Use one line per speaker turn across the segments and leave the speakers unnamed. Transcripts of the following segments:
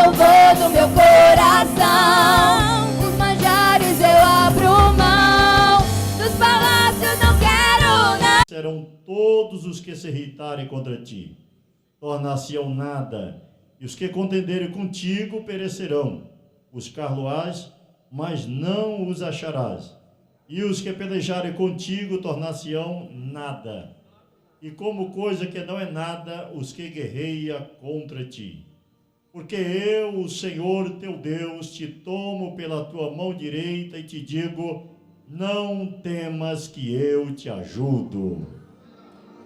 louvor do meu coração. Os manjares eu abro mão, dos palácios não quero nada.
Serão todos os que se irritarem contra ti, tornar-se-ão nada, e os que contenderem contigo perecerão. Buscar-lo-ás, mas não os acharás, e os que pelejarem contigo tornar-se-ão nada, e como coisa que não é nada, os que guerreia contra ti. Porque eu, o Senhor teu Deus, te tomo pela tua mão direita e te digo: não temas, que eu te ajudo.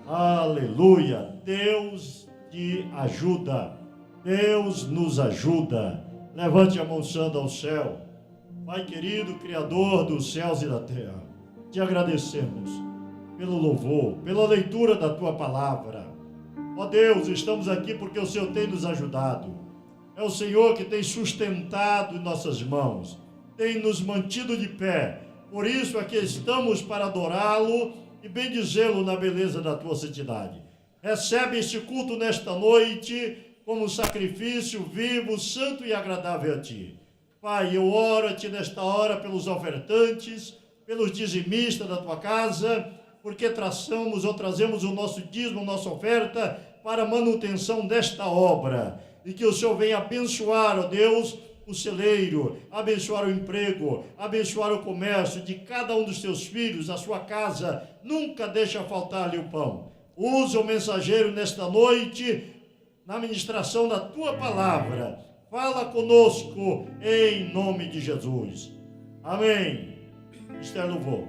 Aleluia! Deus te ajuda, Deus nos ajuda. Levante a mão santa ao céu. Pai querido, Criador dos céus e da terra, te agradecemos pelo louvor, pela leitura da tua palavra. Ó Deus, estamos aqui porque o Senhor tem nos ajudado. É o Senhor que tem sustentado nossas mãos, tem nos mantido de pé. Por isso aqui estamos para adorá-lo e bendizê-lo na beleza da tua santidade. Recebe este culto nesta noite como um sacrifício vivo, santo e agradável a ti. Pai, eu oro a ti nesta hora pelos ofertantes, pelos dizimistas da tua casa, porque trazemos o nosso dízimo, nossa oferta para a manutenção desta obra. E que o Senhor venha abençoar, ó Deus, o celeiro, abençoar o emprego, abençoar o comércio de cada um dos teus filhos, a sua casa. Nunca deixa faltar-lhe o pão. Usa o mensageiro nesta noite, na ministração da tua palavra. Fala conosco, em nome de Jesus. Amém. Esther louvor.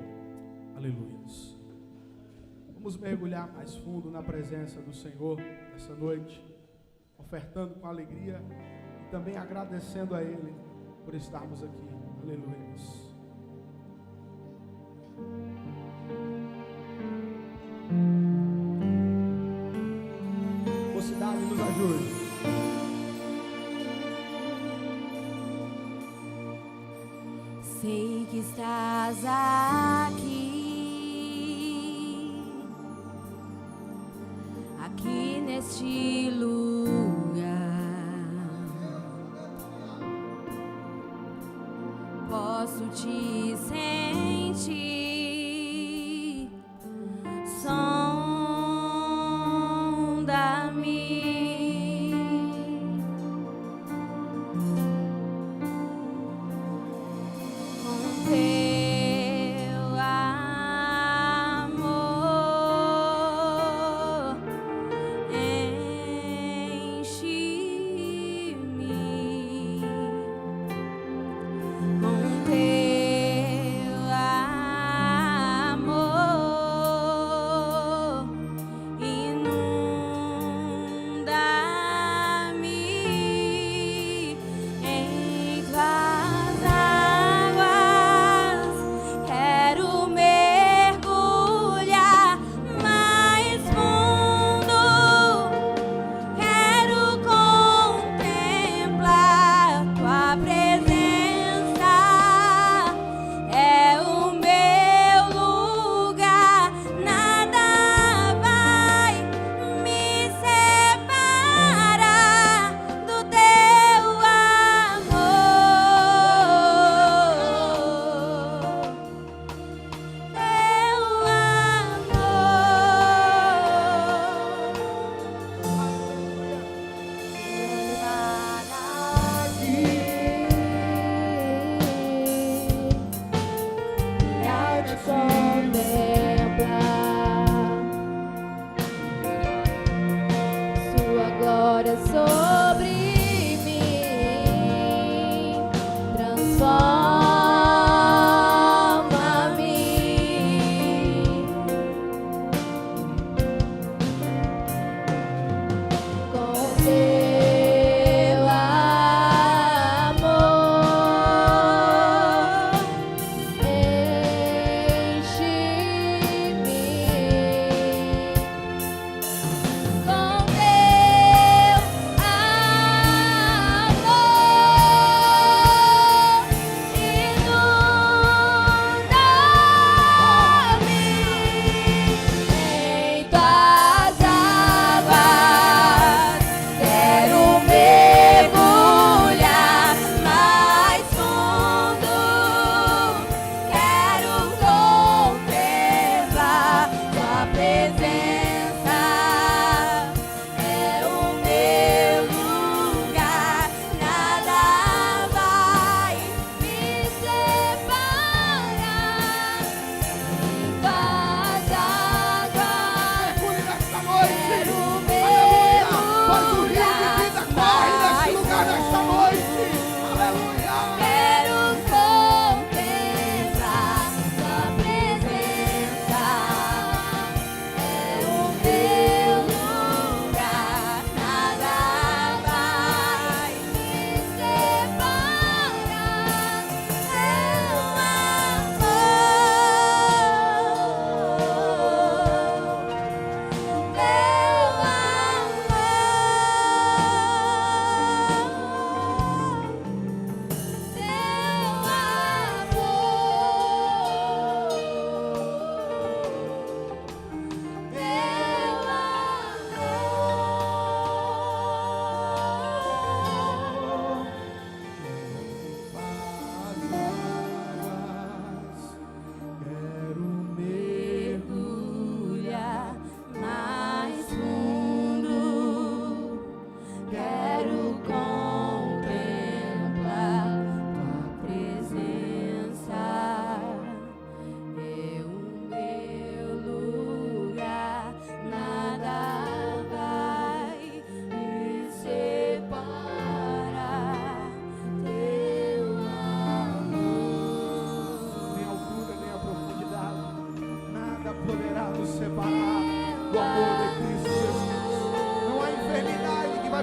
Aleluia. Vamos mergulhar mais fundo na presença do Senhor nessa noite, ofertando com alegria e também agradecendo a Ele por estarmos aqui. Aleluia. Mocidade, nos ajude.
Sei que estás aqui, aqui neste lugar. Posso te sentir, sonda-me.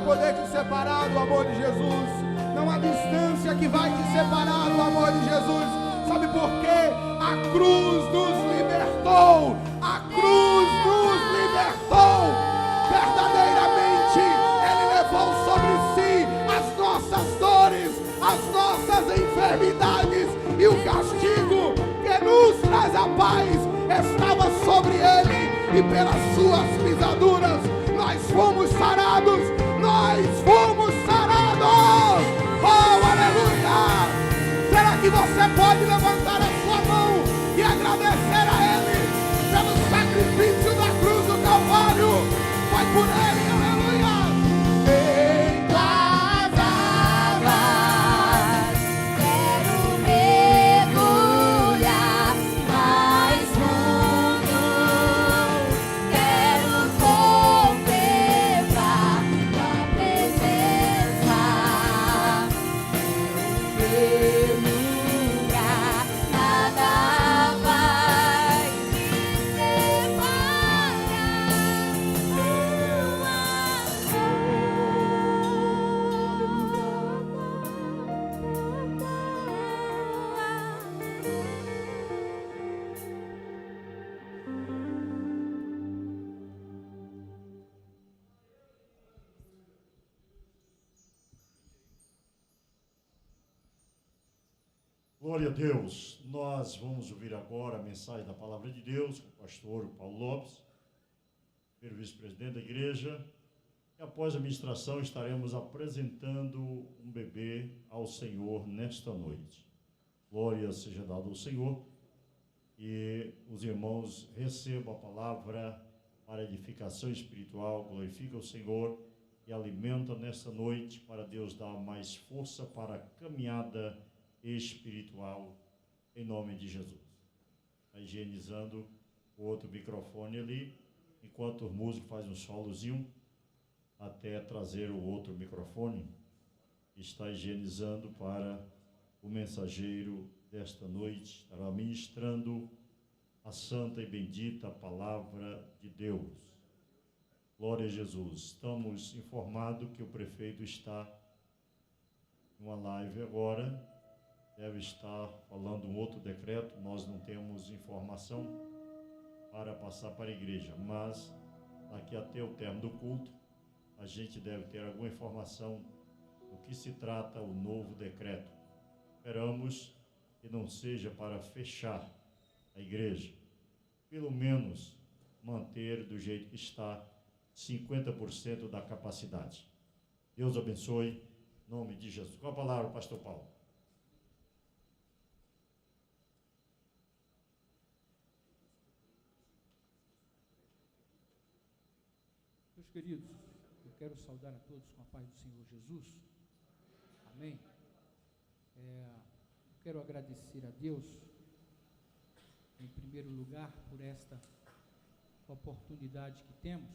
poder te separar do amor de Jesus. Não há distância que vai te separar do amor de Jesus. Sabe por quê? A cruz nos libertou. A cruz nos libertou. Verdadeiramente, Ele levou sobre si as nossas dores, as nossas enfermidades, e o castigo que nos traz a paz estava sobre Ele, e pelas suas pisaduras nós fomos sarados. Nós fomos sarados. Oh, aleluia! Será que você pode levantar a sua mão e agradecer a Ele pelo sacrifício da cruz do Calvário? Foi por Ele, aleluia! Em
Tuas águas quero mergulhar mais fundo, quero contemplar Tua presença, meu lugar, nada vai me separar
Glória a Deus. Nós vamos ouvir agora a mensagem da Palavra de Deus com o pastor Paulo Lopes, primeiro vice-presidente da igreja. E após a ministração estaremos apresentando um bebê ao Senhor nesta noite. Glória seja dada ao Senhor. E os irmãos recebam a palavra para edificação espiritual, glorifica o Senhor e alimenta nesta noite para Deus dar mais força para a caminhada espiritual, em nome de Jesus. Está higienizando o outro microfone ali, enquanto o músico faz um solozinho, até trazer o outro microfone. Está higienizando para o mensageiro desta noite, estará ministrando a santa e bendita palavra de Deus. Glória a Jesus. Estamos informados que o prefeito está em uma live agora, deve estar falando um outro decreto. Nós não temos informação para passar para a igreja, mas daqui até o término do culto, a gente deve ter alguma informação do que se trata o novo decreto. Esperamos que não seja para fechar a igreja, pelo menos manter do jeito que está 50% da capacidade. Deus abençoe, em nome de Jesus. Com a palavra, pastor Paulo.
Meus queridos, eu quero saudar a todos com a paz do Senhor Jesus. Amém. Quero agradecer a Deus, em primeiro lugar, por esta oportunidade que temos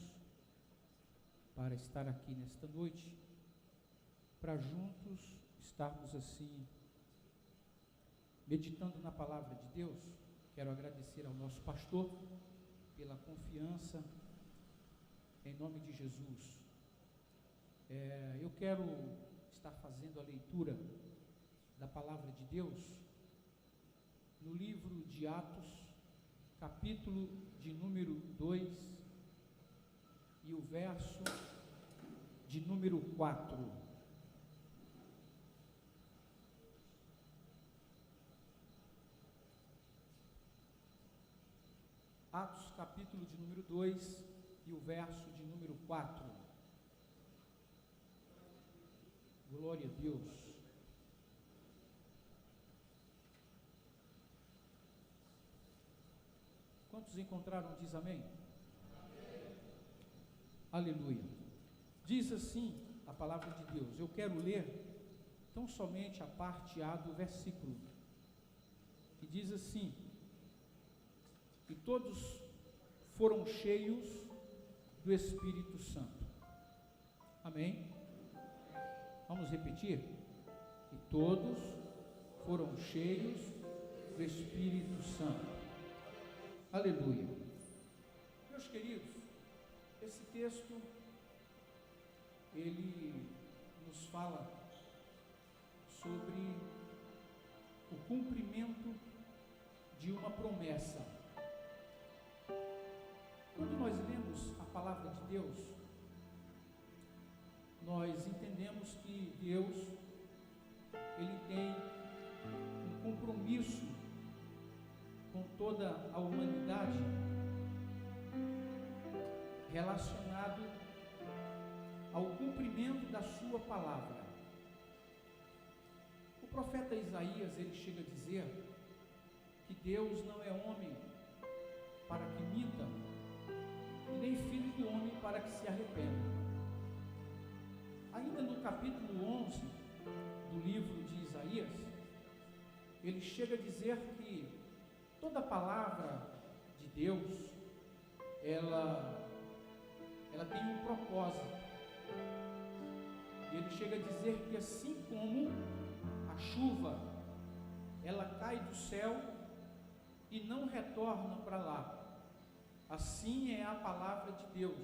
para estar aqui nesta noite, para juntos estarmos assim, meditando na palavra de Deus. Quero agradecer ao nosso pastor pela confiança, em nome de Jesus. Eu quero estar fazendo a leitura da palavra de Deus no livro de Atos, capítulo de número 2 e o verso de número 4. Atos, capítulo de número 2 e o verso de número 4. Glória a Deus. Quantos encontraram? Diz amém. Amém. Aleluia. Diz assim a palavra de Deus. Eu quero ler tão somente a parte A do versículo, que diz assim: e todos foram cheios do Espírito Santo. Amém? Vamos repetir? E todos foram cheios do Espírito Santo. Aleluia. Meus queridos, esse texto ele nos fala sobre o cumprimento de uma promessa. Quando nós lemos a palavra de Deus, nós entendemos que Deus, ele tem um compromisso com toda a humanidade relacionado ao cumprimento da sua palavra. O profeta Isaías, ele chega a dizer que Deus não é homem para que minta, e nem filho do homem para que se arrependa. Ainda no capítulo 11 do livro de Isaías, ele chega a dizer que toda palavra de Deus, ela tem um propósito. E ele chega a dizer que assim como a chuva, ela cai do céu e não retorna para lá, assim é a palavra de Deus.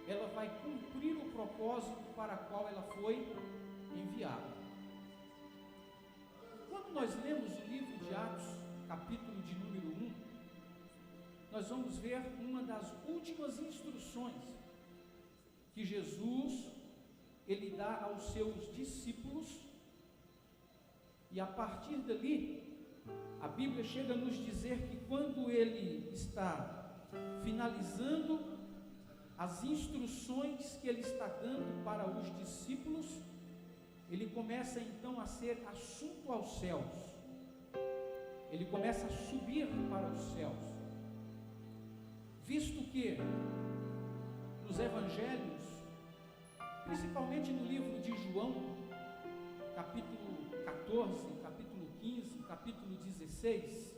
Ela vai cumprir o propósito para o qual ela foi enviada. Quando nós lemos o livro de Atos, capítulo de número 1, nós vamos ver uma das últimas instruções que Jesus, ele dá aos seus discípulos, e a partir dali, a Bíblia chega a nos dizer que quando ele está finalizando as instruções que ele está dando para os discípulos, ele começa então a ser assunto aos céus, ele começa a subir para os céus, visto que nos evangelhos, principalmente no livro de João, capítulo 14, capítulo 15, capítulo 16,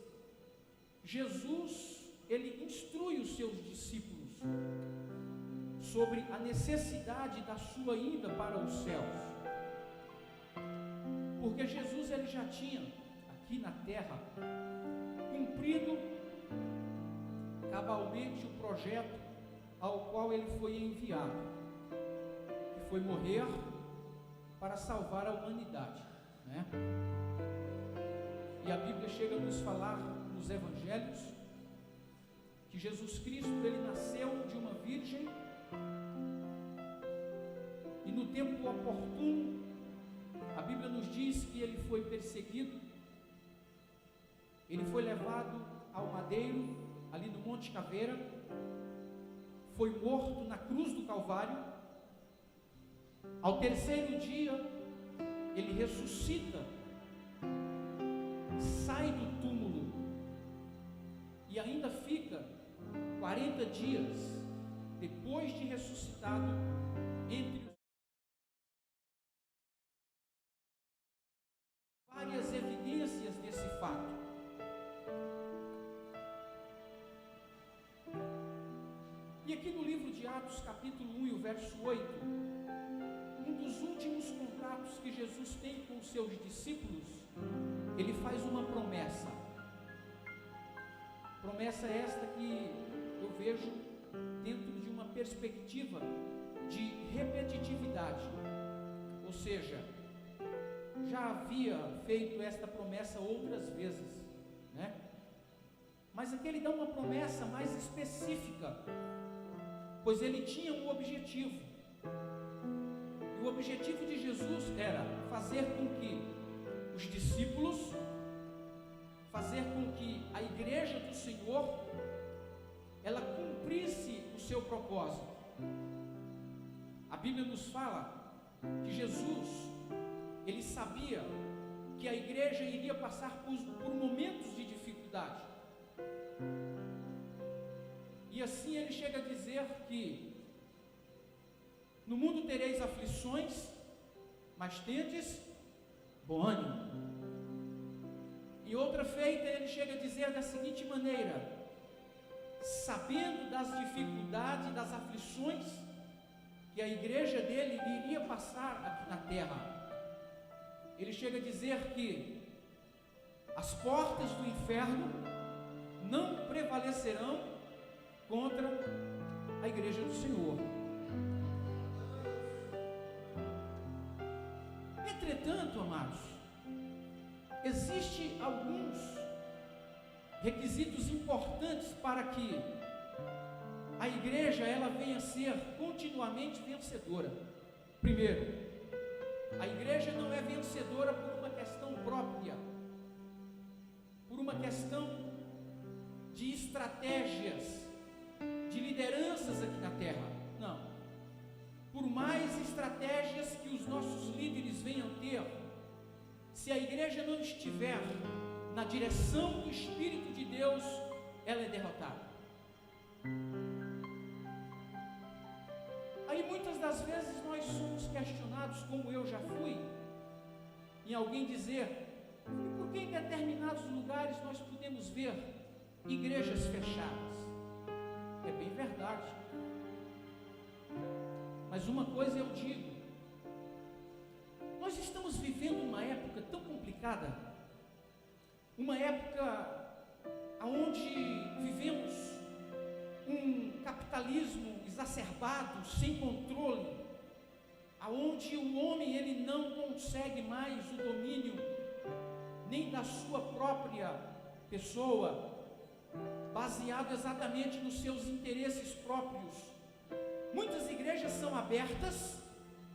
Jesus, ele instrui os seus discípulos sobre a necessidade da sua ida para os céus, porque Jesus, ele já tinha aqui na terra cumprido cabalmente o projeto ao qual ele foi enviado, que foi morrer para salvar a humanidade, né? E a Bíblia chega a nos falar nos evangelhos que Jesus Cristo, ele nasceu de uma virgem, e no tempo oportuno, a Bíblia nos diz que ele foi perseguido, ele foi levado ao madeiro, ali no Monte Caveira, foi morto na cruz do Calvário. Ao terceiro dia, ele ressuscita, sai do túmulo, e ainda fica 40 dias, depois de ressuscitado, entre os várias evidências desse fato. E aqui no livro de Atos, capítulo 1 e o verso 8, um dos últimos contatos que Jesus tem com os seus discípulos, ele faz uma promessa. Promessa esta que eu vejo dentro de uma perspectiva de repetitividade, ou seja, já havia feito esta promessa outras vezes, né? Mas aqui ele dá uma promessa mais específica, pois ele tinha um objetivo, e o objetivo de Jesus era fazer com que os discípulos, fazer com que a igreja do Senhor, ela cumprisse o seu propósito. A Bíblia nos fala que Jesus, ele sabia que a igreja iria passar por momentos de dificuldade, e assim ele chega a dizer que no mundo tereis aflições, mas tendes bom ânimo. E outra feita, ele chega a dizer da seguinte maneira: sabendo das dificuldades, das aflições que a igreja dele iria passar aqui na terra, ele chega a dizer que as portas do inferno não prevalecerão contra a igreja do Senhor. Entretanto, amados, existem alguns requisitos importantes para que a igreja ela venha a ser continuamente vencedora. Primeiro, a igreja não é vencedora por uma questão própria, por uma questão de estratégias, de lideranças aqui na terra. Não. Por mais estratégias que os nossos líderes venham ter, se a igreja não estiver na direção do Espírito de Deus, ela é derrotada. Aí muitas das vezes nós somos questionados, como eu já fui, em alguém dizer: por que em determinados lugares nós podemos ver igrejas fechadas? É bem verdade. Mas uma coisa eu digo: nós estamos vivendo uma época tão complicada, uma época onde vivemos um capitalismo exacerbado, sem controle, aonde o homem ele não consegue mais o domínio nem da sua própria pessoa, baseado exatamente nos seus interesses próprios. Muitas igrejas são abertas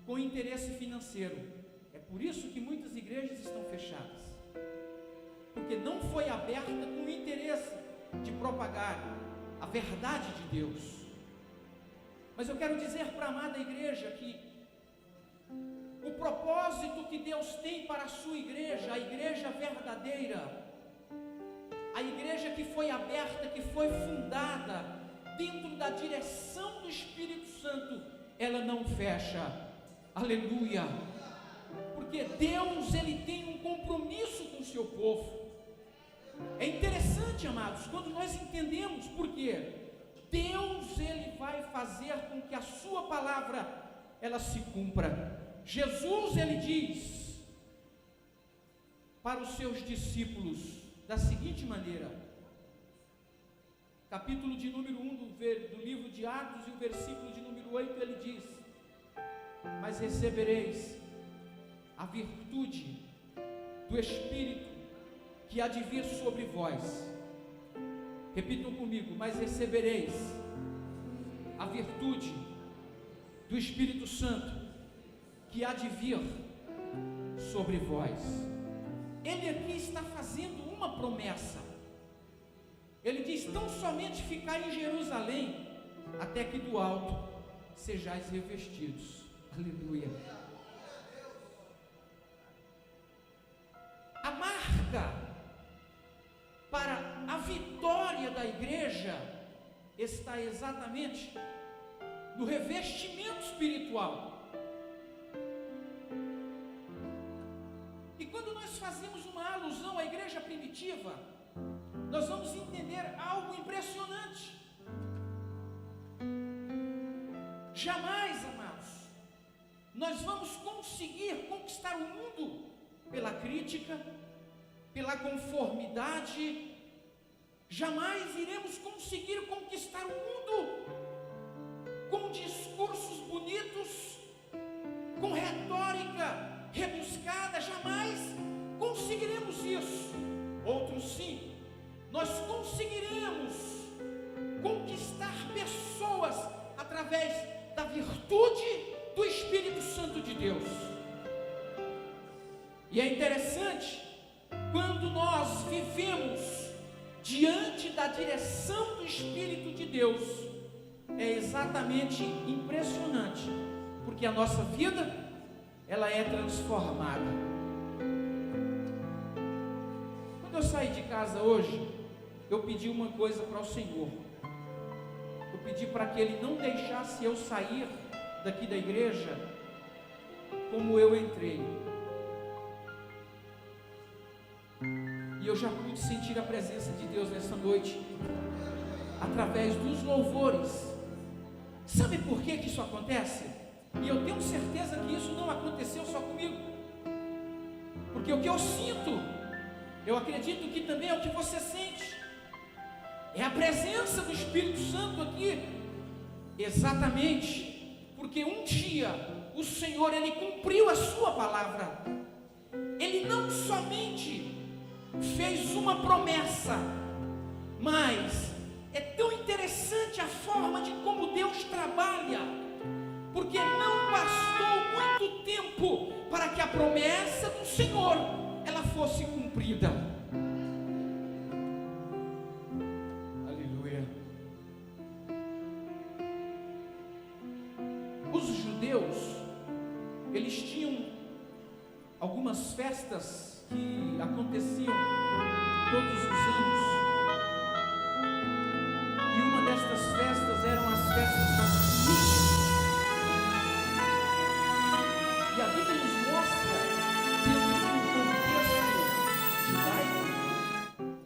com interesse financeiro. É por isso que muitas igrejas estão fechadas, porque não foi aberta com o interesse de propagar a verdade de Deus. Mas eu quero dizer para a amada igreja que o propósito que Deus tem para a sua igreja, a igreja verdadeira, a igreja que foi aberta, que foi fundada dentro da direção do Espírito Santo, ela não fecha. Aleluia! Porque Deus ele tem um compromisso com o seu povo. É interessante, amados, quando nós entendemos porque Deus ele vai fazer com que a sua palavra ela se cumpra. Jesus ele diz para os seus discípulos da seguinte maneira, capítulo de número 1 do livro de Atos e o versículo de número 8, ele diz: mas recebereis a virtude do Espírito que há de vir sobre vós. Repitam comigo: mas recebereis a virtude do Espírito Santo que há de vir sobre vós. Ele aqui está fazendo uma promessa. Ele diz: tão somente ficai em Jerusalém, até que do alto sejais revestidos. Aleluia. A marca para a vitória da igreja está exatamente no revestimento espiritual. E quando nós fazemos uma alusão à igreja primitiva, nós vamos entender algo impressionante. Jamais, amados, nós vamos conseguir conquistar o mundo pela crítica, pela conformidade. Jamais iremos conseguir conquistar o mundo com discursos bonitos, com retórica rebuscada. Jamais conseguiremos isso. Outros sim, nós conseguiremos conquistar pessoas através da virtude do Espírito Santo de Deus. E é interessante, quando nós vivemos diante da direção do Espírito de Deus, é exatamente impressionante, porque a nossa vida, ela é transformada. Quando eu saí de casa hoje, eu pedi uma coisa para o Senhor. Eu pedi para que Ele não deixasse eu sair daqui da igreja como eu entrei. E eu já pude sentir a presença de Deus nessa noite, através dos louvores. Sabe por que isso acontece? E eu tenho certeza que isso não aconteceu só comigo, porque o que eu sinto, eu acredito que também é o que você sente, é a presença do Espírito Santo aqui. Exatamente, porque um dia o Senhor, Ele cumpriu a sua palavra. ele não somente fez uma promessa, mas é tão interessante a forma de como Deus trabalha, porque não bastou muito tempo para que a promessa do Senhor ela fosse cumprida. Aleluia. Os judeus, eles tinham algumas festas que aconteciam todos os anos, e uma destas festas eram as festas das primícias. E a Bíblia nos mostra, dentro de um contexto judaico,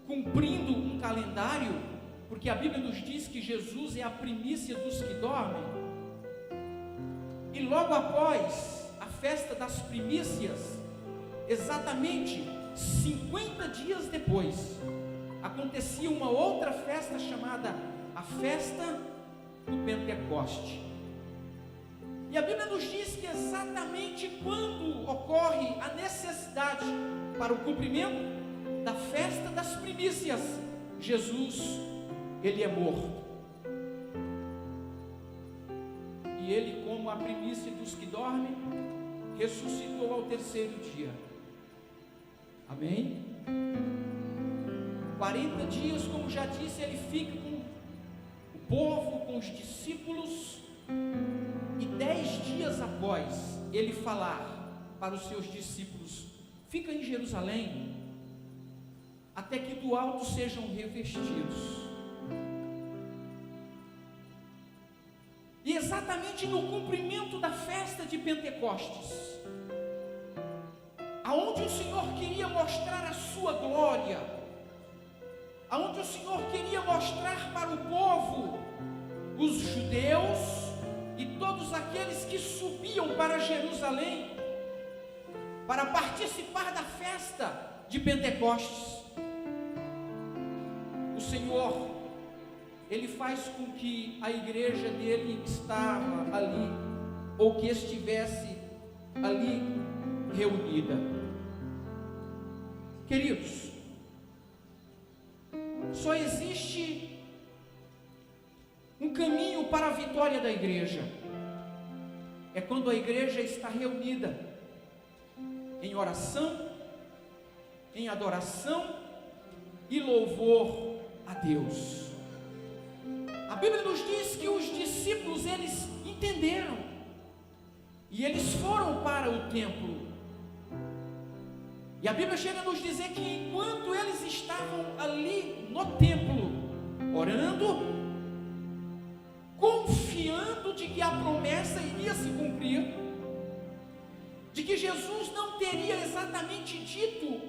cumprindo um calendário, porque a Bíblia nos diz que Jesus é a primícia dos que dormem, e logo após a festa das primícias, exatamente 50 dias depois, acontecia uma outra festa chamada a festa do Pentecoste. E a Bíblia nos diz que exatamente quando ocorre a necessidade para o cumprimento da festa das primícias, Jesus, ele é morto. E ele, como a primícia dos que dormem, ressuscitou ao terceiro dia. Amém? 40 dias, como já disse, ele fica com o povo, com os discípulos, e 10 dias após ele falar para os seus discípulos: fica em Jerusalém, até que do alto sejam revestidos. E exatamente no cumprimento da festa de Pentecostes, aonde o Senhor queria mostrar a sua glória, aonde o Senhor queria mostrar para o povo, os judeus e todos aqueles que subiam para Jerusalém para participar da festa de Pentecostes, o Senhor, ele faz com que a igreja dele estava ali, ou que estivesse ali reunida. Queridos, só existe um caminho para a vitória da igreja, é quando a igreja está reunida em oração, em adoração e louvor a Deus. A Bíblia nos diz que os discípulos, eles entenderam, e eles foram para o templo. E a Bíblia chega a nos dizer que enquanto eles estavam ali no templo, orando, confiando de que a promessa iria se cumprir, de que Jesus não teria exatamente dito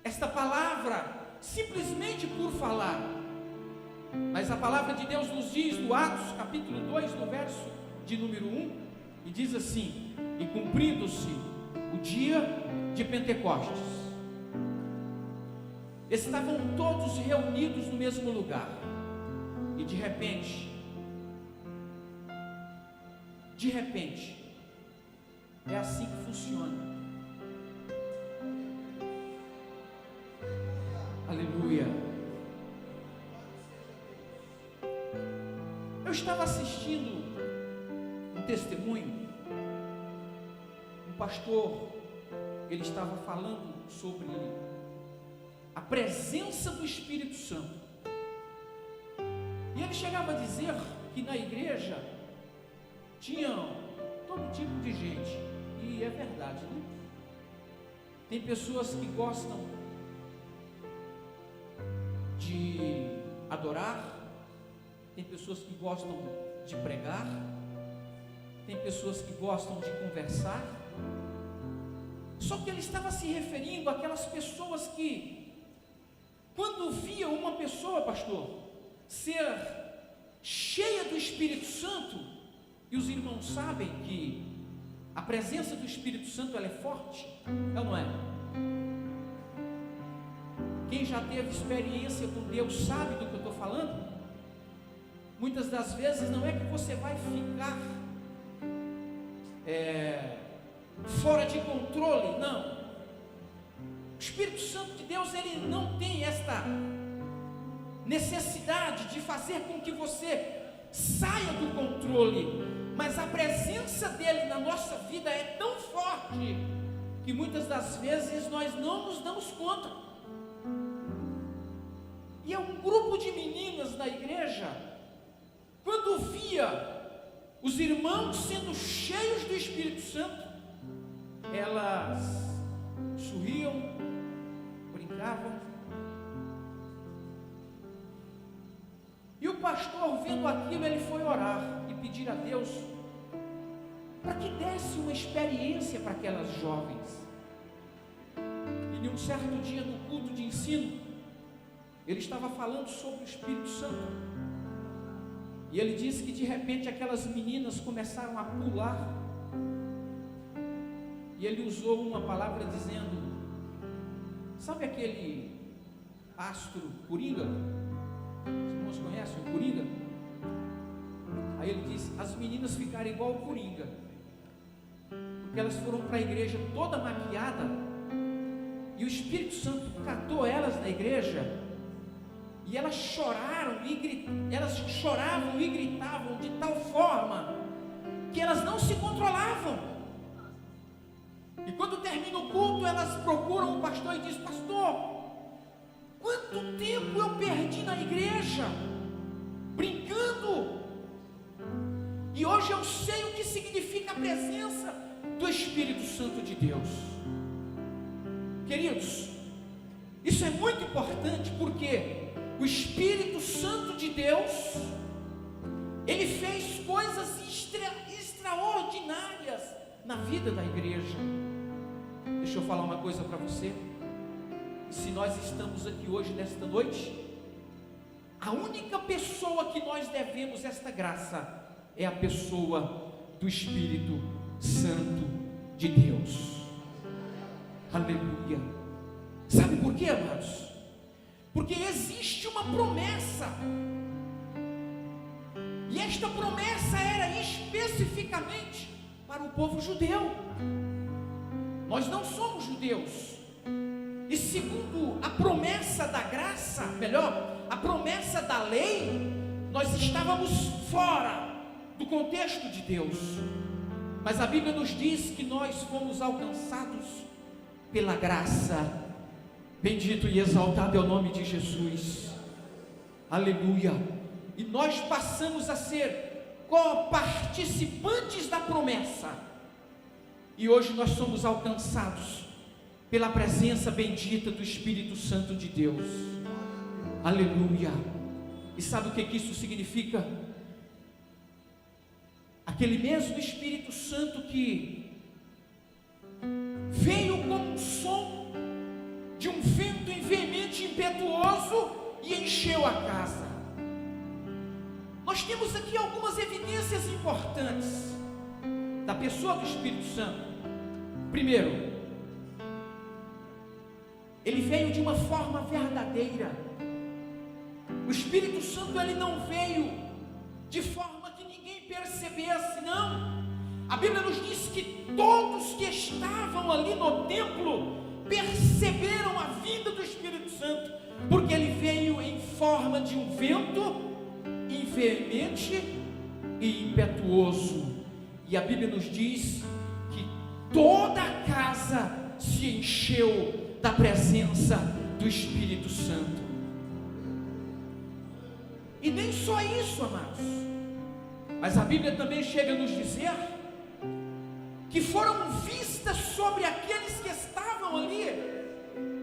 esta palavra simplesmente por falar, mas a palavra de Deus nos diz no Atos capítulo 2, no verso de número 1, e diz assim: e cumprindo-se o dia de Pentecostes, estavam todos reunidos no mesmo lugar, e de repente, é assim que funciona. Aleluia. Eu estava assistindo um testemunho, um pastor, ele estava falando sobre a presença do Espírito Santo, e ele chegava a dizer que na igreja tinha todo tipo de gente, e é verdade, né? Tem pessoas que gostam de adorar, tem pessoas que gostam de pregar, tem pessoas que gostam de conversar. Só que ele estava se referindo àquelas pessoas que, quando via uma pessoa, pastor, ser cheia do Espírito Santo, e os irmãos sabem que a presença do Espírito Santo ela é forte, é ou não é? Quem já teve experiência com Deus sabe do que eu estou falando. Muitas das vezes não é que você vai ficar fora de controle, não. Espírito Santo de Deus, ele não tem esta necessidade de fazer com que você saia do controle, mas a presença dele na nossa vida é tão forte que muitas das vezes nós não nos damos conta. E é um grupo de meninas na igreja, quando via os irmãos sendo cheios do Espírito Santo, elas sorriam, brincavam. E o pastor, vendo aquilo, ele foi orar e pedir a Deus para que desse uma experiência para aquelas jovens. E em um certo dia, no culto de ensino, ele estava falando sobre o Espírito Santo. E ele disse que de repente aquelas meninas começaram a pular. E ele usou uma palavra dizendo: sabe aquele astro coringa? Os irmãos conhecem o coringa? Aí ele disse: as meninas ficaram igual o coringa, porque elas foram para a igreja toda maquiada, e o Espírito Santo catou elas na igreja, e elas choravam e gritavam de tal forma que elas não se controlavam. E quando termina o culto, elas procuram o pastor e dizem: pastor, quanto tempo eu perdi na igreja brincando, e hoje eu sei o que significa a presença do Espírito Santo de Deus. Queridos, isso é muito importante, porque o Espírito Santo de Deus, ele fez coisas extraordinárias na vida da igreja. Deixa eu falar uma coisa para você. Se nós estamos aqui hoje, nesta noite, a única pessoa que nós devemos esta graça é a pessoa do Espírito Santo de Deus. Aleluia. Sabe por quê, amados? Porque existe uma promessa, e esta promessa era especificamente para o povo judeu. Nós não somos judeus, e segundo a promessa da graça, melhor, a promessa da lei, nós estávamos fora do contexto de Deus. Mas a Bíblia nos diz que nós fomos alcançados pela graça. Bendito e exaltado é o nome de Jesus. Aleluia. E nós passamos a ser co-participantes da promessa. E hoje nós somos alcançados pela presença bendita do Espírito Santo de Deus. Aleluia. E sabe o que isso significa? Aquele mesmo Espírito Santo que veio como um som de um vento veemente, impetuoso, e encheu a casa. Nós temos aqui algumas evidências importantes da pessoa do Espírito Santo. Primeiro, ele veio de uma forma verdadeira. O Espírito Santo, ele não veio de forma que ninguém percebesse, não. A Bíblia nos diz que todos que estavam ali no templo perceberam a vinda do Espírito Santo, porque ele veio em forma de um vento veemente e impetuoso. E a Bíblia nos diz que toda a casa se encheu da presença do Espírito Santo. E nem só isso, amados, mas a Bíblia também chega a nos dizer que foram vistas sobre aqueles que estavam ali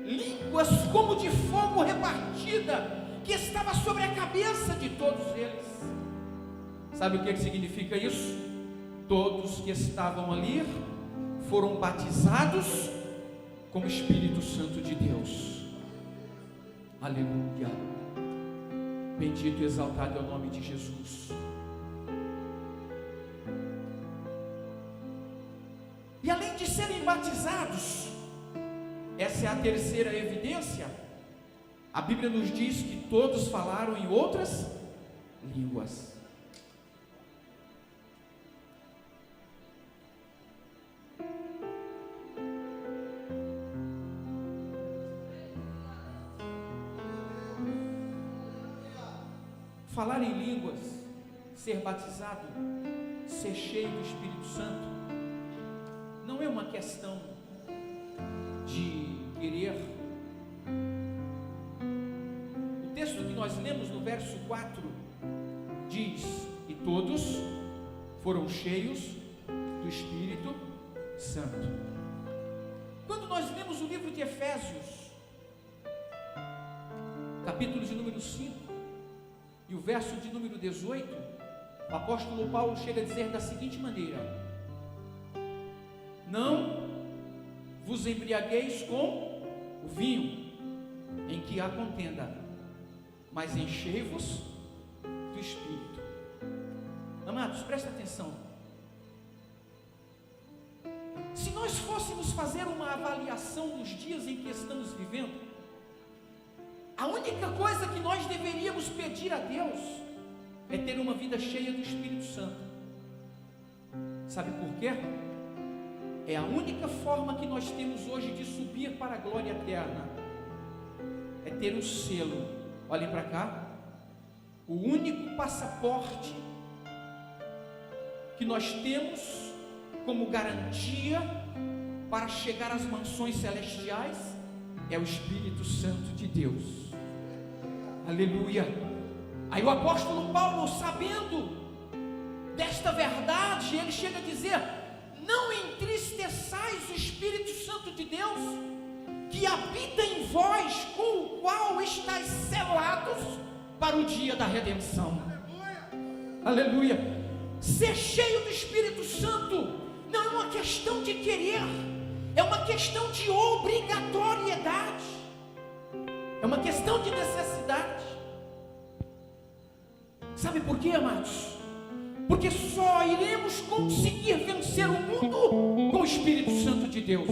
línguas como de fogo repartida, que estava sobre a cabeça de todos eles. Sabe o que significa isso? Todos que estavam ali foram batizados com o Espírito Santo de Deus. Aleluia. Bendito e exaltado é o nome de Jesus. E além de serem batizados, essa é a terceira evidência, a Bíblia nos diz que todos falaram em outras línguas. falar em línguas, ser batizado, ser cheio do Espírito Santo, não é uma questão de querer. O texto que nós lemos no verso 4 diz: e todos foram cheios do Espírito Santo. Quando nós lemos o livro de Efésios, capítulo de número 5 e o verso de número 18, o apóstolo Paulo chega a dizer da seguinte maneira: não vos embriagueis com o vinho, em que há contenda, mas enchei-vos do Espírito. Amados, presta atenção. Se nós fôssemos fazer uma avaliação dos dias em que estamos vivendo, a única coisa que nós deveríamos pedir a Deus é ter uma vida cheia do Espírito Santo. Sabe por quê? É a única forma que nós temos hoje de subir para a glória eterna. É ter o selo. Olhem para cá. O único passaporte que nós temos como garantia para chegar às mansões celestiais é o Espírito Santo de Deus. Aleluia. Aí o apóstolo Paulo, sabendo desta verdade, ele chega a dizer: não entristeçais o Espírito Santo de Deus, que habita em vós, com o qual estáis selados para o dia da redenção. Aleluia. Ser cheio do Espírito Santo não é uma questão de querer, é uma questão de obrigatoriedade, é uma questão de necessidade. Sabe por quê, amados? Porque só iremos conseguir vencer o mundo com o Espírito Santo de Deus.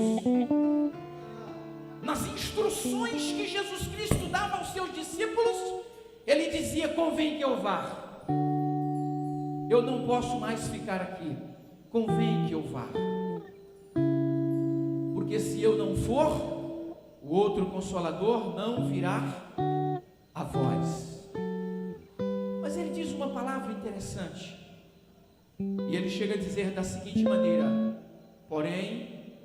Nas instruções que Jesus Cristo dava aos seus discípulos, ele dizia: convém que eu vá, eu não posso mais ficar aqui, convém que eu vá, porque se eu não for, o outro Consolador não virá a vós. Mas ele diz uma palavra interessante, e ele chega a dizer da seguinte maneira: porém,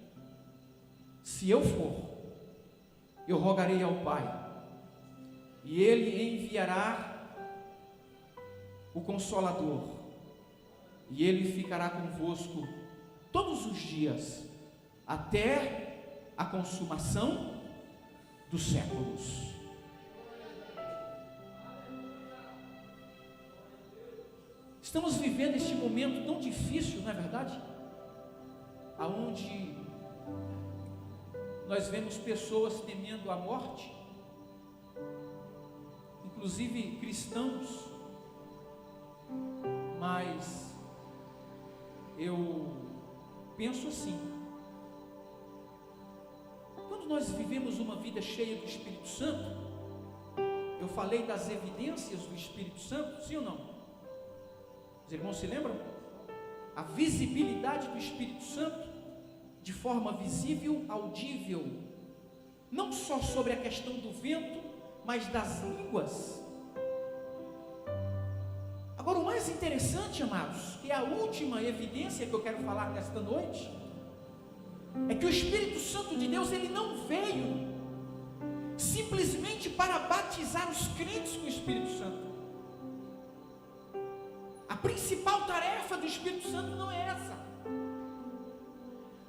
se eu for, eu rogarei ao Pai, e Ele enviará o Consolador, e Ele ficará convosco todos os dias, até a consumação dos séculos. Estamos vivendo este momento tão difícil, não é verdade? Aonde nós vemos pessoas temendo a morte, inclusive cristãos, mas eu penso assim: quando nós vivemos uma vida cheia do Espírito Santo, eu falei das evidências do Espírito Santo, sim ou não? Os irmãos se lembram? A visibilidade do Espírito Santo, de forma visível, audível, não só sobre a questão do vento, mas das línguas. Agora, o mais interessante, amados, que é a última evidência que eu quero falar nesta noite, é que o Espírito Santo de Deus, ele não veio simplesmente para batizar os crentes com o Espírito Santo. A principal tarefa do Espírito Santo não é essa.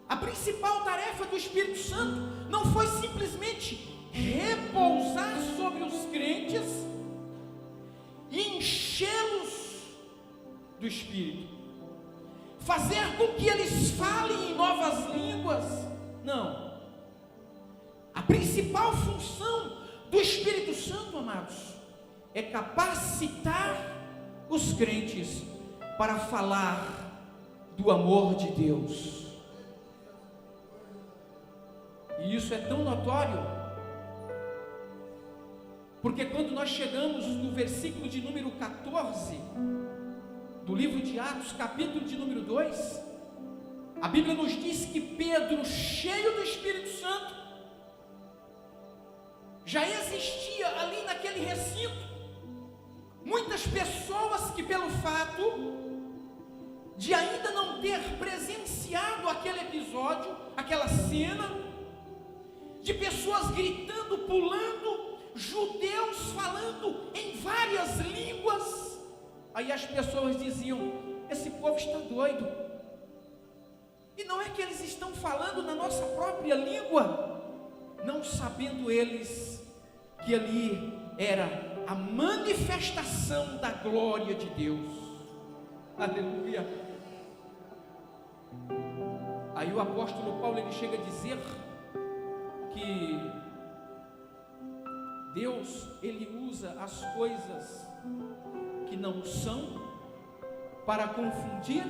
A principal tarefa do Espírito Santo não foi simplesmente repousar sobre os crentes e enchê-los do Espírito, fazer com que eles falem em novas línguas. Não. A principal função do Espírito Santo, amados, é capacitar os crentes para falar do amor de Deus. E isso é tão notório, porque quando nós chegamos no versículo de número 14 do livro de Atos, capítulo de número 2, a Bíblia nos diz que Pedro, cheio do Espírito Santo, já existia ali naquele recinto Muitas pessoas que, pelo fato de ainda não ter presenciado aquele episódio, aquela cena, de pessoas gritando, pulando, judeus falando em várias línguas, aí as pessoas diziam: esse povo está doido. E não é que eles estão falando na nossa própria língua, não sabendo eles que ali era a manifestação da glória de Deus. Aleluia. Aí o apóstolo Paulo, ele chega a dizer que Deus, ele usa as coisas que não são para confundir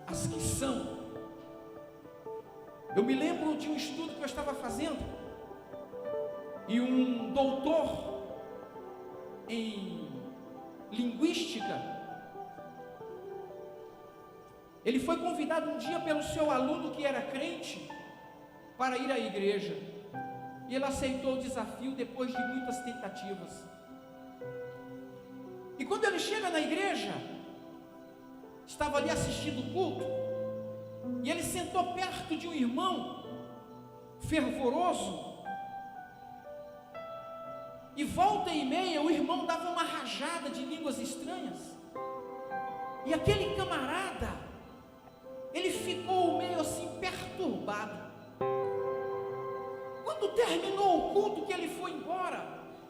as que são. Eu me lembro de um estudo que eu estava fazendo, e um doutor em linguística, ele foi convidado um dia pelo seu aluno que era crente para ir à igreja, e ele aceitou o desafio depois de muitas tentativas. E quando ele chega na igreja, estava ali assistindo o culto, e ele sentou perto de um irmão fervoroso, e volta e meia o irmão dava uma rajada de línguas estranhas, e aquele camarada, ele ficou meio assim perturbado. Quando terminou o culto, que ele foi embora,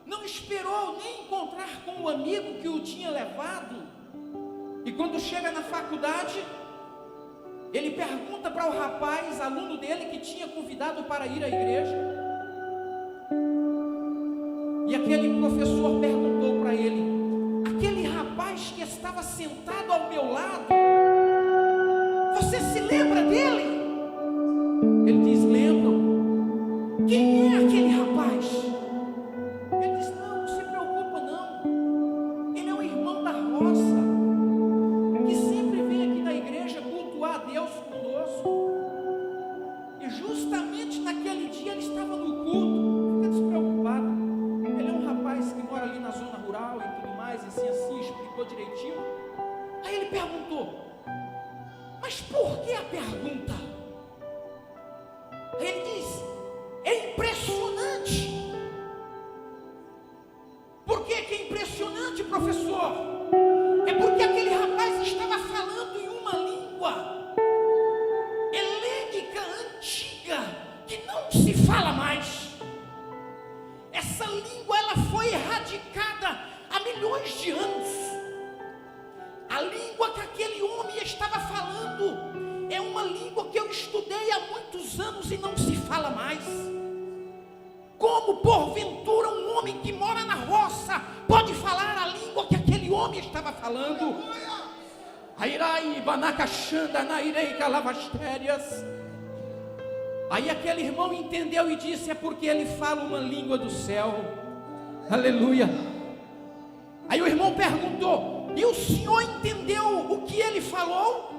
não esperou nem encontrar com o amigo que o tinha levado, e quando chega na faculdade, ele pergunta para o rapaz, aluno dele, que tinha convidado para ir à igreja, e aquele professor perguntou para ele: aquele rapaz que estava sentado ao meu lado, você se lembra dele? Ele diz: lembro. Quem é aquele rapaz? Ele diz: não se preocupa não, ele é um irmão da roça, que sempre vem aqui na igreja cultuar a Deus conosco, e justamente naquele dia ele estava no culto. Fica despreocupado, ele é um rapaz que mora ali na zona rural e tudo mais, assim, explicou direitinho. Aí ele perguntou: mas por que a pergunta? Aí ele diz: é impressionante. Por que é impressionante, professor? É porque aquele rapaz estava falando em uma língua helênica antiga, que não se fala mais. Essa língua, ela foi erradicada há milhões de anos. A língua que aquele homem estava falando é uma língua que eu estudei há muitos anos e não se fala mais. Como porventura um homem que mora na roça pode falar a língua que aquele homem estava falando? Airai banacachanda nairei calavastérias. Aí aquele irmão entendeu e disse: é porque ele fala uma língua do céu. Aleluia. Aí o irmão perguntou: e o senhor entendeu o que ele falou?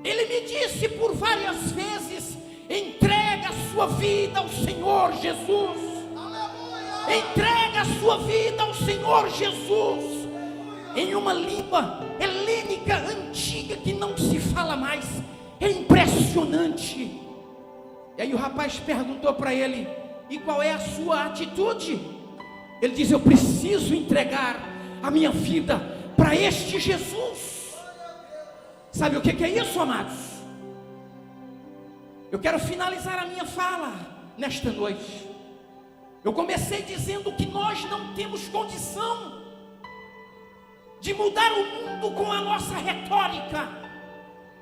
Ele me disse por várias vezes: entrega a sua vida ao Senhor Jesus. Aleluia. Entrega a sua vida ao Senhor Jesus. Em uma língua helênica antiga que não se fala mais. É impressionante. E aí o rapaz perguntou para ele: e qual é a sua atitude? Ele diz: eu preciso entregar a minha vida para este Jesus. Sabe o que é isso, amados? Eu quero finalizar a minha fala nesta noite. Eu comecei dizendo que nós não temos condição de mudar o mundo com a nossa retórica,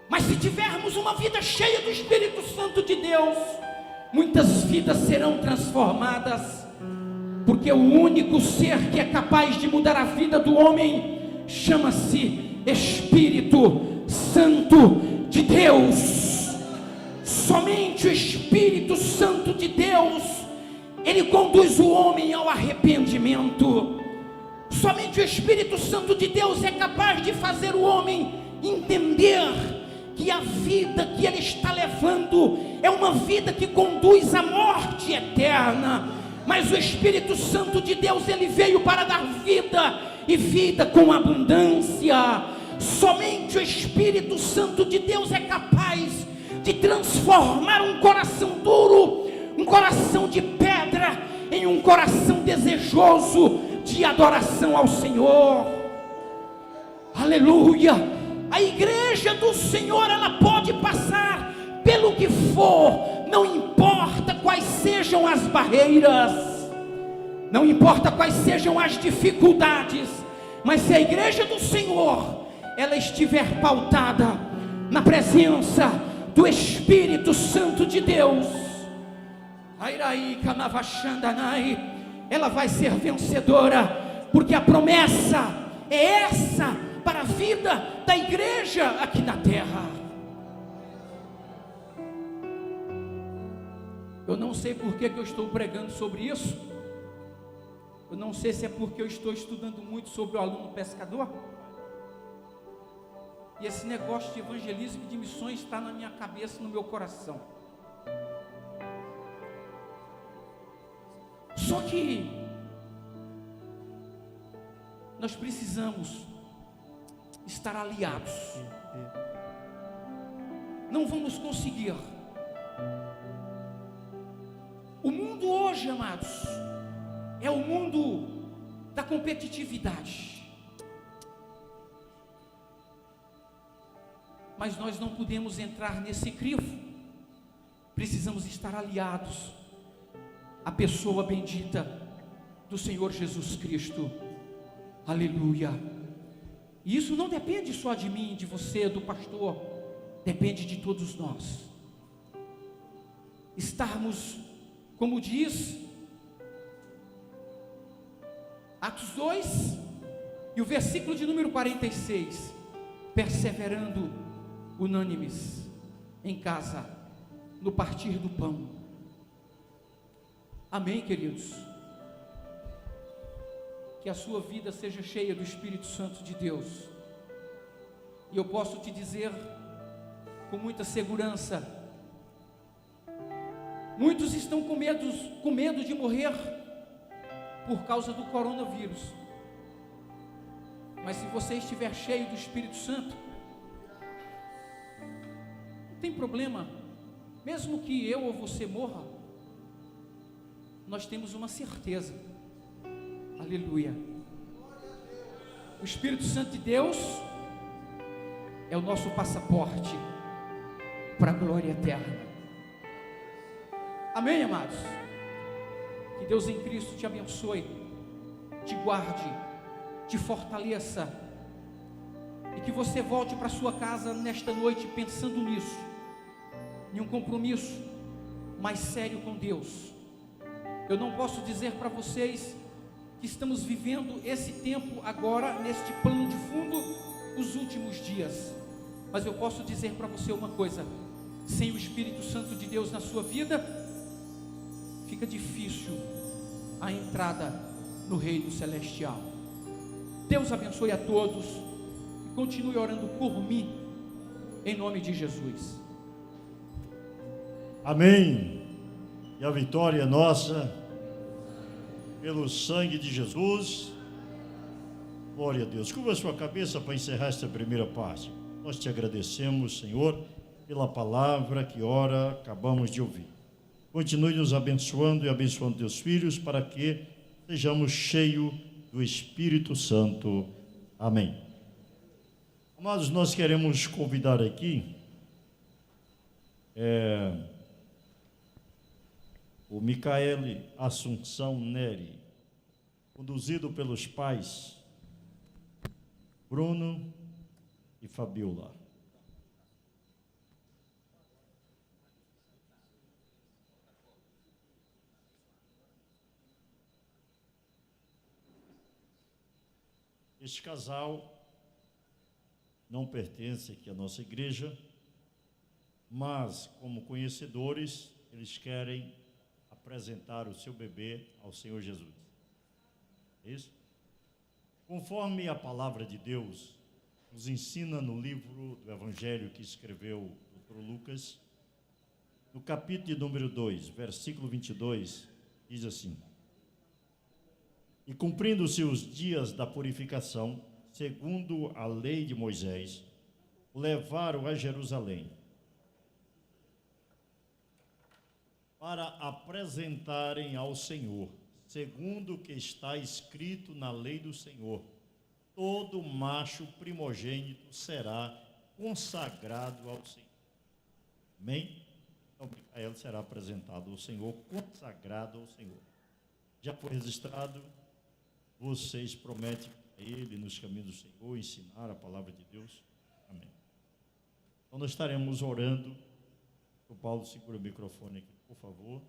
mas se tivermos uma vida cheia do Espírito Santo de Deus, muitas vidas serão transformadas, porque o único ser que é capaz de mudar a vida do homem chama-se Espírito Santo de Deus. Somente o Espírito Santo de Deus, ele conduz o homem ao arrependimento. Somente o Espírito Santo de Deus é capaz de fazer o homem entender que a vida que ele está levando é uma vida que conduz à morte eterna. Mas o Espírito Santo de Deus, ele veio para dar vida, e vida com abundância. Somente o Espírito Santo de Deus é capaz de transformar um coração duro, um coração de pedra, em um coração desejoso de adoração ao Senhor. Aleluia! A igreja do Senhor, ela pode passar pelo que for, não importa quais sejam as barreiras, não importa quais sejam as dificuldades, mas se a igreja do Senhor, ela estiver pautada na presença do Espírito Santo de Deus, ela vai ser vencedora, porque a promessa é essa para a vida da igreja aqui na terra. Eu não sei por que eu estou pregando sobre isso. Eu não sei se é porque eu estou estudando muito sobre o aluno pescador, e esse negócio de evangelismo e de missões está na minha cabeça, no meu coração. Só que nós precisamos estar aliados. Não vamos conseguir. O mundo hoje, amados, é o mundo da competitividade. Mas nós não podemos entrar nesse crivo. Precisamos estar aliados à pessoa bendita do Senhor Jesus Cristo. Aleluia. E isso não depende só de mim, de você, do pastor. Depende de todos nós. Estarmos, como diz Atos 2, e o versículo de número 46, perseverando unânimes em casa, no partir do pão. Amém, queridos? Que a sua vida seja cheia do Espírito Santo de Deus. E eu posso te dizer com muita segurança, muitos estão com medo de morrer por causa do coronavírus. Mas se você estiver cheio do Espírito Santo, não tem problema. Mesmo que eu ou você morra, nós temos uma certeza. Aleluia. O Espírito Santo de Deus é o nosso passaporte para a glória eterna. Amém, amados? Que Deus em Cristo te abençoe, te guarde, te fortaleça, e que você volte para sua casa nesta noite pensando nisso, em um compromisso mais sério com Deus. Eu não posso dizer para vocês que estamos vivendo esse tempo agora, neste plano de fundo, os últimos dias, mas eu posso dizer para você uma coisa: sem o Espírito Santo de Deus na sua vida, fica difícil a entrada no Reino Celestial. Deus abençoe a todos, e continue orando por mim, em nome de Jesus.
Amém. E a vitória é nossa, pelo sangue de Jesus. Glória a Deus. Curva a sua cabeça para encerrar esta primeira parte. Nós te agradecemos, Senhor, pela palavra que ora acabamos de ouvir. Continue nos abençoando e abençoando teus filhos, para que sejamos cheios do Espírito Santo. Amém. Amados, nós queremos convidar aqui o Micaele Assunção Neri, conduzido pelos pais Bruno e Fabiola. Este casal não pertence aqui à nossa igreja, mas, como conhecedores, eles querem apresentar o seu bebê ao Senhor Jesus. Isso? Conforme a palavra de Deus nos ensina no livro do Evangelho que escreveu o Dr. Lucas, no capítulo de número 2, versículo 22, diz assim: E cumprindo-se os dias da purificação, segundo a lei de Moisés, o levaram a Jerusalém para apresentarem ao Senhor, segundo o que está escrito na lei do Senhor: todo macho primogênito será consagrado ao Senhor. Amém? Então, Micael será apresentado ao Senhor, consagrado ao Senhor. Já foi registrado, vocês prometem a ele, nos caminhos do Senhor, ensinar a palavra de Deus. Amém. Então, nós estaremos orando. O Paulo segura o microfone aqui, por favor.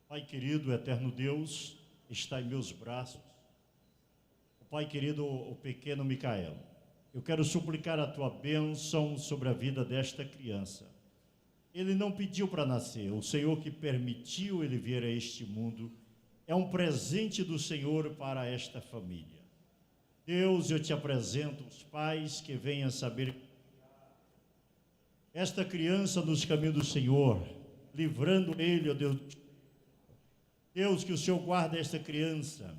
Pai querido, eterno Deus, está em meus braços. O Pai querido, o pequeno Micael, eu quero suplicar a tua bênção sobre a vida desta criança. Ele não pediu para nascer, o Senhor que permitiu ele vir a este mundo. É um presente do Senhor para esta família. Deus, eu te apresento os pais que venham saber esta criança nos caminhos do Senhor, livrando ele, ó Deus. Deus, que o Senhor guarde esta criança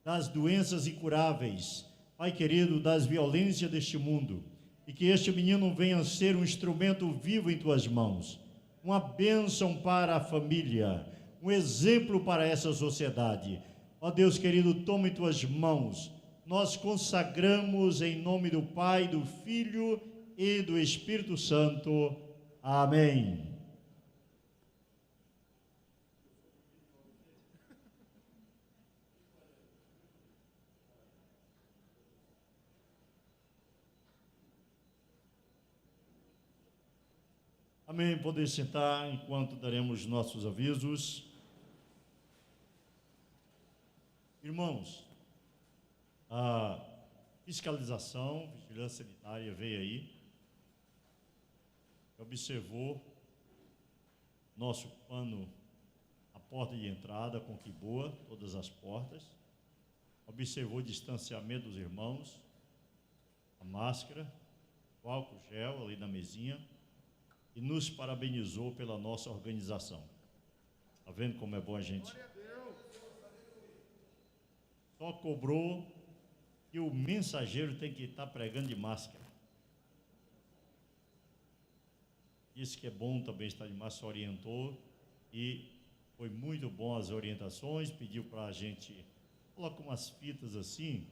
das doenças incuráveis, Pai querido, das violências deste mundo, e que este menino venha a ser um instrumento vivo em tuas mãos, uma bênção para a família, um exemplo para essa sociedade. Ó Deus querido, toma em tuas mãos, nós consagramos em nome do Pai, do Filho e do Espírito Santo. Amém. Amém. Poder sentar enquanto daremos nossos avisos. Irmãos, a fiscalização, vigilância sanitária veio aí, observou nosso pano, a porta de entrada com que boa, todas as portas, observou o distanciamento dos irmãos, a máscara, o álcool gel ali na mesinha, e nos parabenizou pela nossa organização. Está vendo como é bom a gente? Só cobrou que o mensageiro tem que estar pregando de máscara. Disse que é bom também estar de máscara, orientou, e foi muito bom as orientações, pediu para a gente colocar umas fitas assim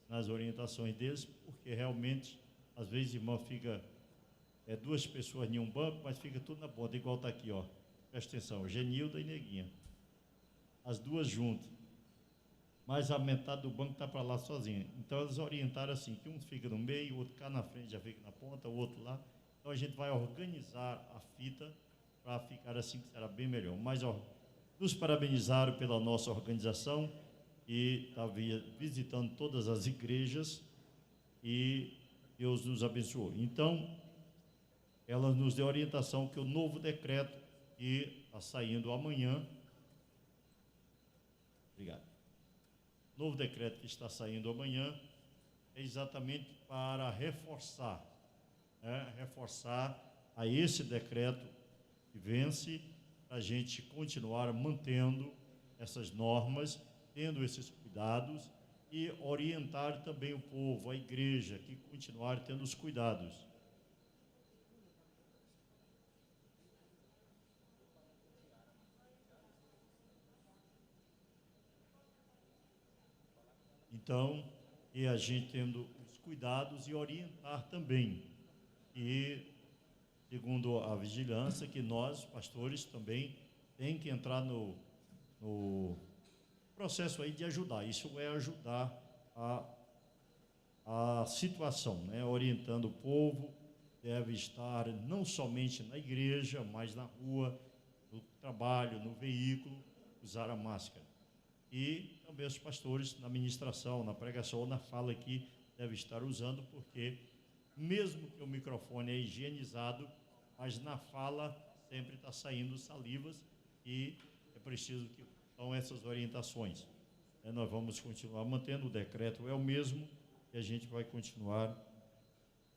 nas orientações deles, porque realmente, às vezes, irmão, fica duas pessoas em um banco, mas fica tudo na ponta, igual está aqui, ó. Presta atenção, Genilda e Neguinha. As duas juntas. Mas a metade do banco está para lá sozinha. Então eles orientaram assim, que um fica no meio, o outro cá na frente já fica na ponta, o outro lá. Então a gente vai organizar a fita para ficar assim, que será bem melhor. Mas ó, nos parabenizaram pela nossa organização e está visitando todas as igrejas e Deus nos abençoou. Então, ela nos deu orientação que o novo decreto que está saindo amanhã, obrigado, o novo decreto que está saindo amanhã é exatamente para reforçar a esse decreto que vence, para a gente continuar mantendo essas normas, tendo esses cuidados e orientar também o povo, a igreja, que continuar tendo os cuidados. Então, e a gente tendo os cuidados e orientar também. E, segundo a vigilância, que nós, pastores, também tem que entrar no processo aí de ajudar. Isso é ajudar a situação, né? Orientando o povo, deve estar não somente na igreja, mas na rua, no trabalho, no veículo, usar a máscara. E também os pastores na ministração, na pregação ou na fala aqui devem estar usando, porque mesmo que o microfone é higienizado, mas na fala sempre está saindo salivas e é preciso que são essas orientações. Nós vamos continuar mantendo, o decreto é o mesmo e a gente vai continuar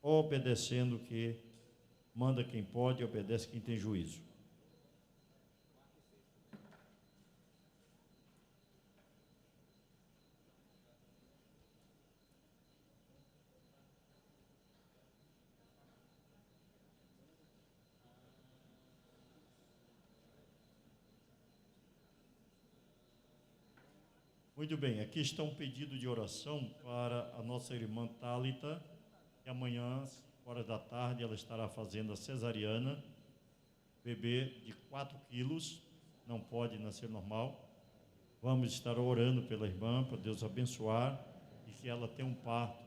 obedecendo o que manda quem pode e obedece quem tem juízo. Muito bem, aqui está um pedido de oração para a nossa irmã Tálita, que amanhã, horas da tarde, ela estará fazendo a cesariana, bebê de 4 quilos, não pode nascer normal. Vamos estar orando pela irmã, para Deus abençoar e que ela tenha um parto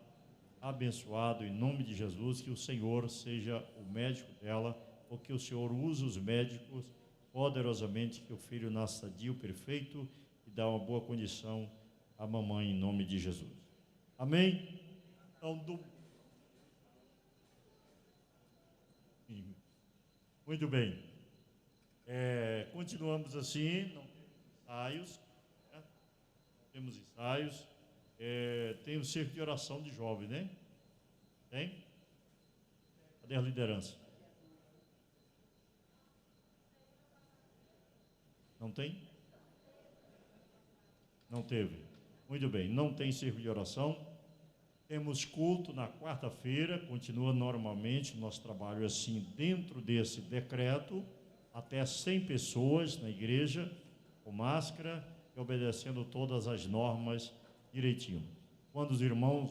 abençoado em nome de Jesus, que o Senhor seja o médico dela, ou que o Senhor use os médicos poderosamente, que o filho nasça sadio, perfeito, dá uma boa condição à mamãe, em nome de Jesus. Amém? Então, muito bem. Continuamos assim, não temos ensaios, né? Temos ensaios. Tem o circo de oração de jovem, né? Tem? Cadê a liderança? Não tem? Não teve. Muito bem, não tem circo de oração. Temos culto na quarta-feira, continua normalmente, nosso trabalho é assim, dentro desse decreto, até 100 pessoas na igreja, com máscara, e obedecendo todas as normas direitinho. Quando os irmãos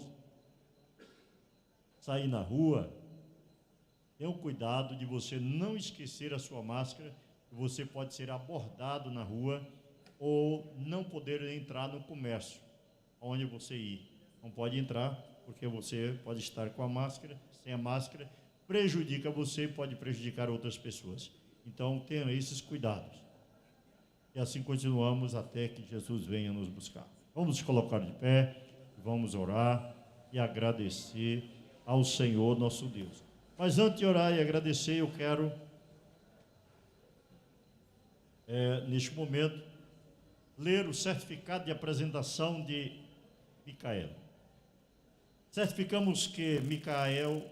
saírem na rua, tenham cuidado de você não esquecer a sua máscara, que você pode ser abordado na rua, ou não poder entrar no comércio, onde você ir. Não pode entrar, porque você pode estar com a máscara, sem a máscara, prejudica você e pode prejudicar outras pessoas. Então, tenham esses cuidados. E assim continuamos até que Jesus venha nos buscar. Vamos nos colocar de pé, vamos orar e agradecer ao Senhor nosso Deus. Mas antes de orar e agradecer, eu quero, neste momento, ler o certificado de apresentação de Micael. Certificamos que Micael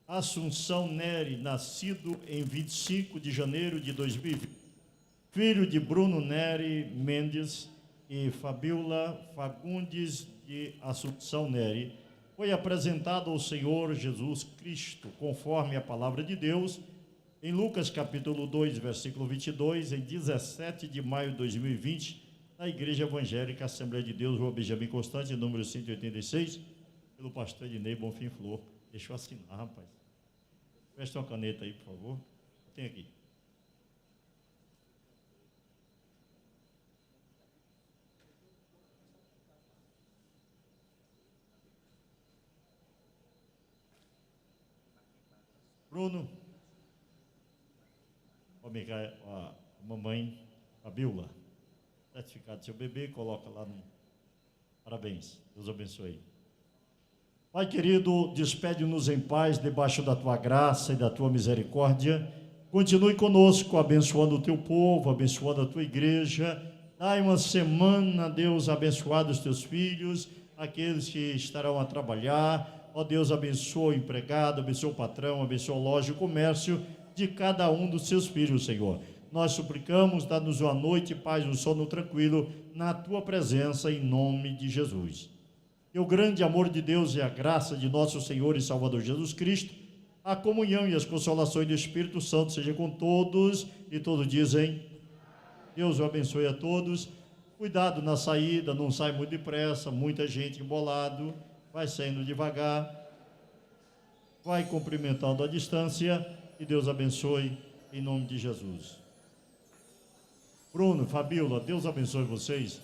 Assunção Neri, nascido em 25 de janeiro de 2020, filho de Bruno Neri Mendes e Fabiola Fagundes de Assunção Neri, foi apresentado ao Senhor Jesus Cristo, conforme a palavra de Deus, em Lucas capítulo 2, versículo 22, em 17 de maio de 2020, na Igreja Evangélica Assembleia de Deus, Rua Benjamin Constante, número 186, pelo pastor Ednei Bonfim Flor. Deixa eu assinar, rapaz. Presta uma caneta aí, por favor. Tem aqui. Bruno. A mamãe Fabiola, certificado do seu bebê, coloca lá no... Parabéns, Deus abençoe. Pai querido, despede-nos em paz, debaixo da tua graça e da tua misericórdia. Continue conosco, abençoando o teu povo, abençoando a tua igreja. Dai uma semana, Deus, abençoado os teus filhos, aqueles que estarão a trabalhar. Ó Deus, abençoa o empregado, abençoa o patrão, abençoa a loja e o comércio de cada um dos seus filhos, Senhor. Nós suplicamos, dá-nos uma noite, paz, um sono tranquilo, na tua presença, em nome de Jesus. Que o grande amor de Deus e a graça de nosso Senhor e Salvador Jesus Cristo, a comunhão e as consolações do Espírito Santo seja com todos, e todos dizem, Deus o abençoe a todos. Cuidado na saída, não sai muito depressa, muita gente embolado, vai saindo devagar, vai cumprimentando à distância, e Deus abençoe, em nome de Jesus. Bruno, Fabiola, Deus abençoe vocês.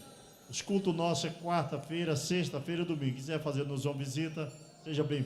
O culto nosso é quarta-feira, sexta-feira e domingo. Quiser fazer-nos uma visita, seja bem-vindo.